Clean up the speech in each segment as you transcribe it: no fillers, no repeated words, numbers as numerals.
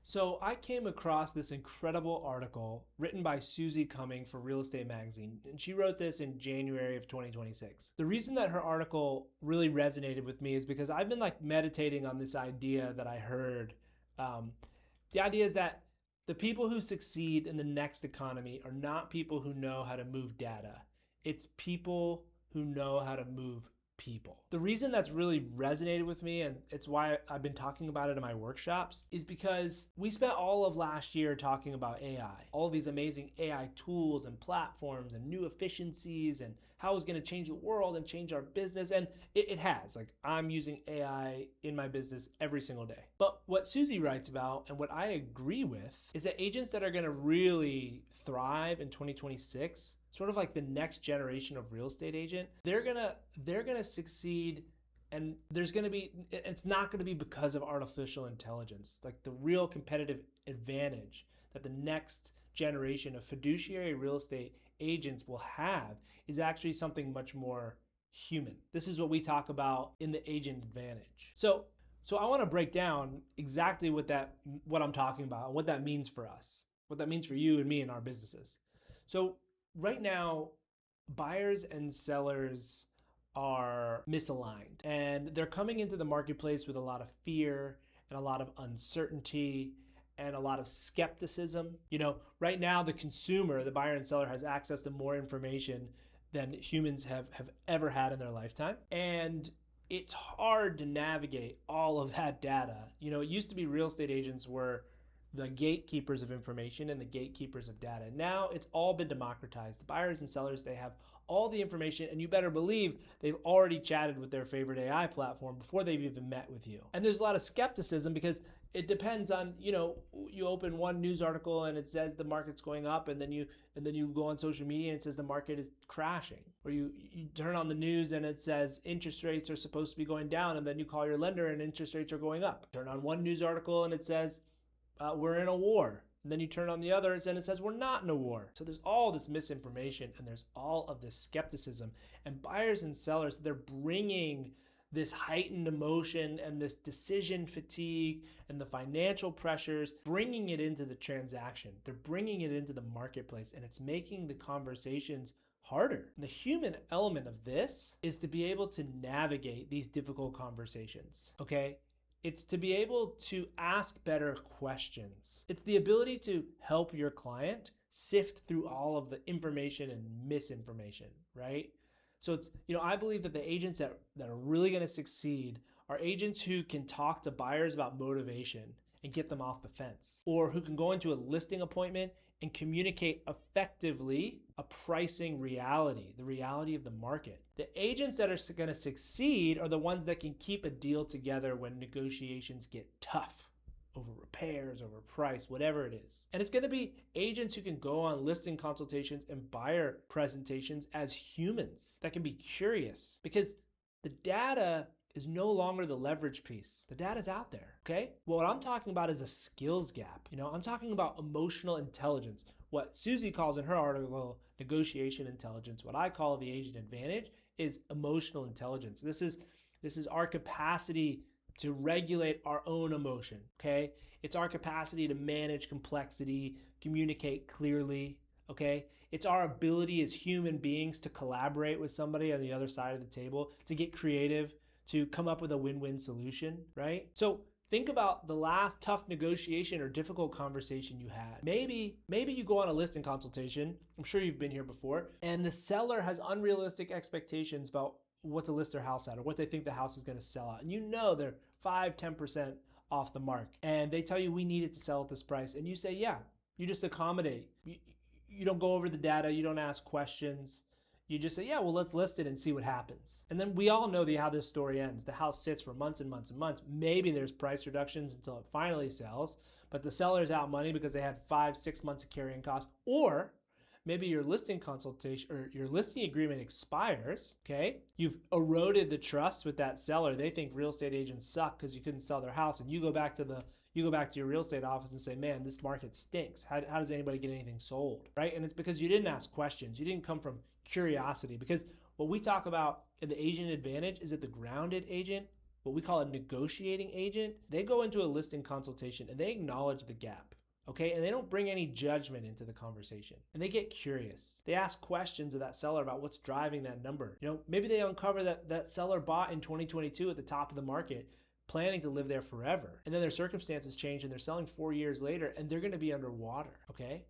So I came across this incredible article written by Suze Cumming for Real Estate Magazine, and she wrote this in January of 2026. The reason that her article really resonated with me is because I've been like meditating on this idea that I heard. Um, the idea is that the people who succeed in the next economy are not people who know how to move data. It's people who know how to move people. The reason that's really resonated with me, and it's why I've been talking about it in my workshops, is because we spent all of last year talking about AI, all these amazing AI tools and platforms and new efficiencies and how it's going to change the world and change our business. And it has. Like, I'm using AI in my business every single day. But what Suze writes about and what I agree with is that agents that are going to really thrive in 2026, sort of like the next generation of real estate agent, they're gonna succeed, and it's not gonna be because of artificial intelligence. Like, the real competitive advantage that the next generation of fiduciary real estate agents will have is actually something much more human. This is what we talk about in the agent advantage. So I want to break down exactly what I'm talking about, what that means for us, what that means for you and me in our businesses. So right now, buyers and sellers are misaligned, and they're coming into the marketplace with a lot of fear and a lot of uncertainty and a lot of skepticism. Right now, the consumer, the buyer and seller, has access to more information than humans have ever had in their lifetime. And it's hard to navigate all of that data. It used to be real estate agents were the gatekeepers of information and the gatekeepers of data. Now it's all been democratized. The buyers and sellers, they have all the information, and you better believe they've already chatted with their favorite AI platform before they've even met with you. And there's a lot of skepticism because it depends on, you open one news article and it says the market's going up, and then you go on social media and it says the market is crashing. Or you turn on the news and it says interest rates are supposed to be going down, and then you call your lender and interest rates are going up. Turn on one news article and it says we're in a war. And then you turn on the others and it says we're not in a war. So there's all this misinformation and there's all of this skepticism. And buyers and sellers, they're bringing this heightened emotion and this decision fatigue and the financial pressures, bringing it into the transaction. They're bringing it into the marketplace, and it's making the conversations harder. And the human element of this is to be able to navigate these difficult conversations, okay? It's to be able to ask better questions. It's the ability to help your client sift through all of the information and misinformation, right? So I believe that the agents that are really going to succeed are agents who can talk to buyers about motivation and get them off the fence, or who can go into a listing appointment and communicate effectively a pricing reality, the reality of the market. The agents that are going to succeed are the ones that can keep a deal together when negotiations get tough over repairs, over price, whatever it is. And it's going to be agents who can go on listing consultations and buyer presentations as humans that can be curious, because the data is no longer the leverage piece. The data's out there, okay? Well, what I'm talking about is a skills gap. I'm talking about emotional intelligence. What Suze calls in her article negotiation intelligence, what I call the agent advantage, is emotional intelligence. This is our capacity to regulate our own emotion, okay? It's our capacity to manage complexity, communicate clearly, okay? It's our ability as human beings to collaborate with somebody on the other side of the table, to get creative, to come up with a win-win solution, right? So think about the last tough negotiation or difficult conversation you had. Maybe you go on a listing consultation, I'm sure you've been here before, and the seller has unrealistic expectations about what to list their house at or what they think the house is going to sell at. And they're 5-10% off the mark. And they tell you we need it to sell at this price. And you say, yeah, you just accommodate. You don't go over the data, you don't ask questions. You just say, yeah, well, let's list it and see what happens. And then we all know how this story ends. The house sits for months and months and months. Maybe there's price reductions until it finally sells, but the seller's out money because they had 5-6 months of carrying costs. Or maybe your listing consultation or your listing agreement expires, okay? You've eroded the trust with that seller. They think real estate agents suck because you couldn't sell their house, and you go back to your real estate office and say, man, this market stinks. How does anybody get anything sold, right? And it's because you didn't ask questions. You didn't come from curiosity. Because what we talk about in the agent advantage is that the grounded agent what we call a negotiating agent, they go into a listing consultation and they acknowledge the gap. Okay, and they don't bring any judgment into the conversation. And they get curious. They ask questions of that seller about what's driving that number. Maybe they uncover that seller bought in 2022 at the top of the market, planning to live there forever. And then their circumstances change and they're selling 4 years later and they're gonna be underwater, okay?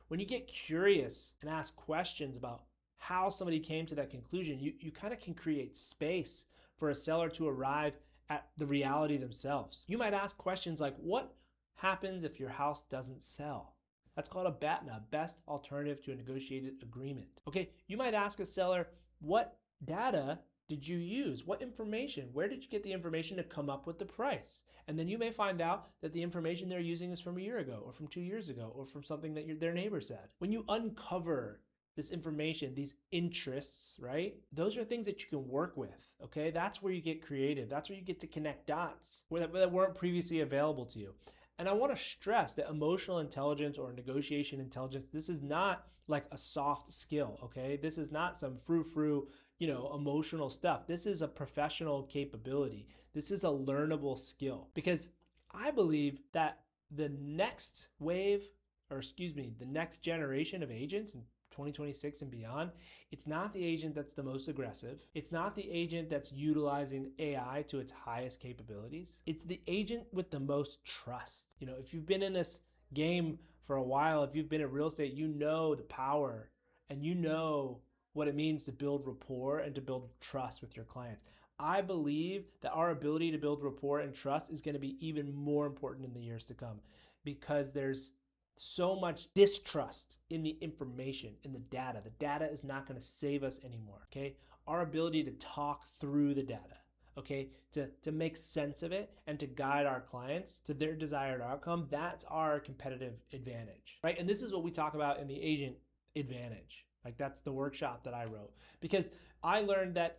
When you get curious and ask questions about how somebody came to that conclusion, you kind of can create space for a seller to arrive at the reality themselves. You might ask questions like, what happens if your house doesn't sell? That's called a BATNA, best alternative to a negotiated agreement. Okay, you might ask a seller, what data did you use? What information? Where did you get the information to come up with the price? And then you may find out that the information they're using is from a year ago or from 2 years ago or from something that their neighbor said. When you uncover this information, these interests, right? Those are things that you can work with, okay? That's where you get creative. That's where you get to connect dots that weren't previously available to you. And I want to stress that emotional intelligence or negotiation intelligence, this is not like a soft skill, okay? This is not some frou-frou, emotional stuff. This is a professional capability. This is a learnable skill, because I believe that the next wave, the next generation of agents in 2026 and beyond, it's not the agent that's the most aggressive. It's not the agent that's utilizing AI to its highest capabilities. It's the agent with the most trust. If you've been in this game for a while, if you've been in real estate, you know the power and you know what it means to build rapport and to build trust with your clients. I believe that our ability to build rapport and trust is going to be even more important in the years to come, because there's so much distrust in the information, in the data. The data is not going to save us anymore, okay? Our ability to talk through the data, okay, to make sense of it and to guide our clients to their desired outcome, that's our competitive advantage, right? And this is what we talk about in the agent advantage. Like, that's the workshop that I wrote, because I learned that,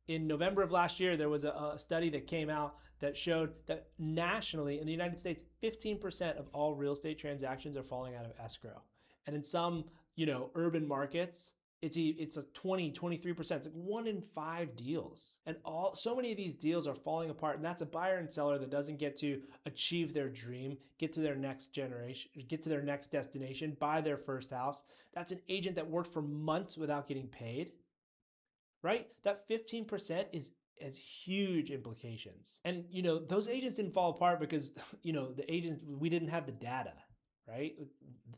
in November of last year, there was a study that came out that showed that nationally in the United States, 15% of all real estate transactions are falling out of escrow. And in some, urban markets, it's a 20, 23%. It's like 1 in 5 deals. And so many of these deals are falling apart. And that's a buyer and seller that doesn't get to achieve their dream, get to their next generation, get to their next destination, buy their first house. That's an agent that worked for months without getting paid, right? That 15% has huge implications. And, those agents didn't fall apart because, we didn't have the data, right?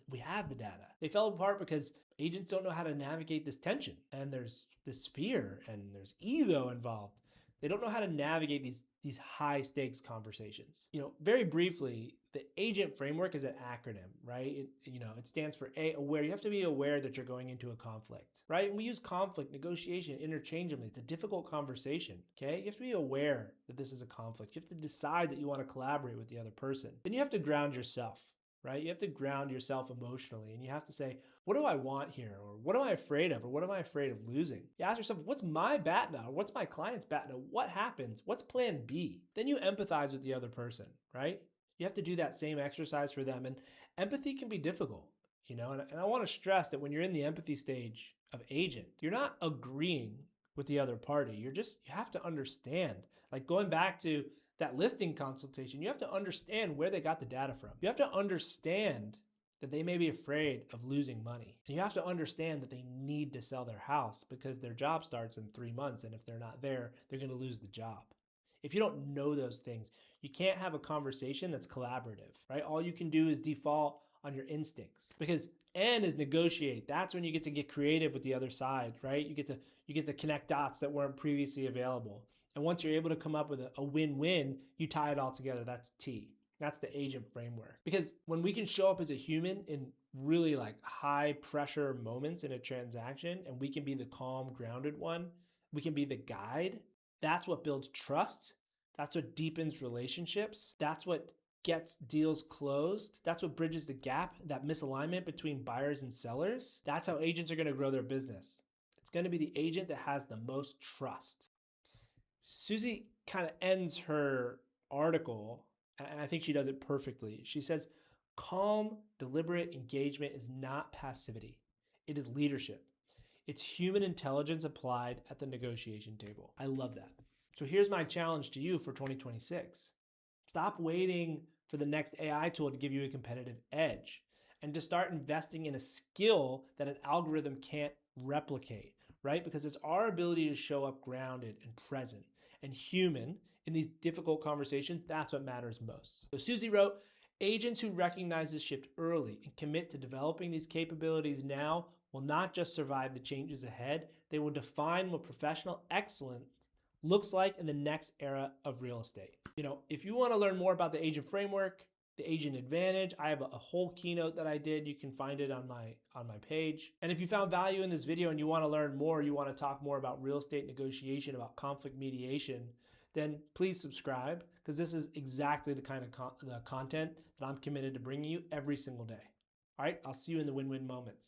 We have the data. They fell apart because agents don't know how to navigate this tension, and there's this fear and there's ego involved. They don't know how to navigate these high stakes conversations. Very briefly, the agent framework is an acronym, right? It stands for aware. You have to be aware that you're going into a conflict, right? And we use conflict, negotiation interchangeably. It's a difficult conversation, okay? You have to be aware that this is a conflict. You have to decide that you want to collaborate with the other person. Then you have to ground yourself, right? You have to ground yourself emotionally, and you have to say, what do I want here? Or what am I afraid of? Or what am I afraid of losing? You ask yourself, what's my BATNA? Or what's my client's BATNA? What happens? What's plan B? Then you empathize with the other person, right? You have to do that same exercise for them. And empathy can be difficult, and I want to stress that when you're in the empathy stage of agent, you're not agreeing with the other party. You have to understand, like going back to that listing consultation, you have to understand where they got the data from. You have to understand that they may be afraid of losing money. And you have to understand that they need to sell their house because their job starts in 3 months. And if they're not there, they're going to lose the job. If you don't know those things, you can't have a conversation that's collaborative, right? All you can do is default on your instincts, because N is negotiate. That's when you get to get creative with the other side, right? You get to connect dots that weren't previously available. And once you're able to come up with a win-win, you tie it all together. That's T. That's the agent framework. Because when we can show up as a human in really like high pressure moments in a transaction, and we can be the calm, grounded one, we can be the guide, that's what builds trust. That's what deepens relationships. That's what gets deals closed. That's what bridges the gap, that misalignment between buyers and sellers. That's how agents are going to grow their business. It's going to be the agent that has the most trust. Suze kind of ends her article, and I think she does it perfectly. She says, calm, deliberate engagement is not passivity. It is leadership. It's human intelligence applied at the negotiation table. I love that. So here's my challenge to you for 2026. Stop waiting for the next AI tool to give you a competitive edge and to start investing in a skill that an algorithm can't replicate, right? Because it's our ability to show up grounded and present and human in these difficult conversations. That's what matters most. So Suze wrote, agents who recognize this shift early and commit to developing these capabilities now will not just survive the changes ahead, they will define what professional excellence looks like in the next era of real estate. If you want to learn more about the agent framework, the agent advantage, I have a whole keynote that I did. You can find it on my page. And if you found value in this video and you want to learn more, you want to talk more about real estate negotiation, about conflict mediation, then please subscribe, because this is exactly the kind of the content that I'm committed to bringing you every single day. All right, I'll see you in the win-win moments.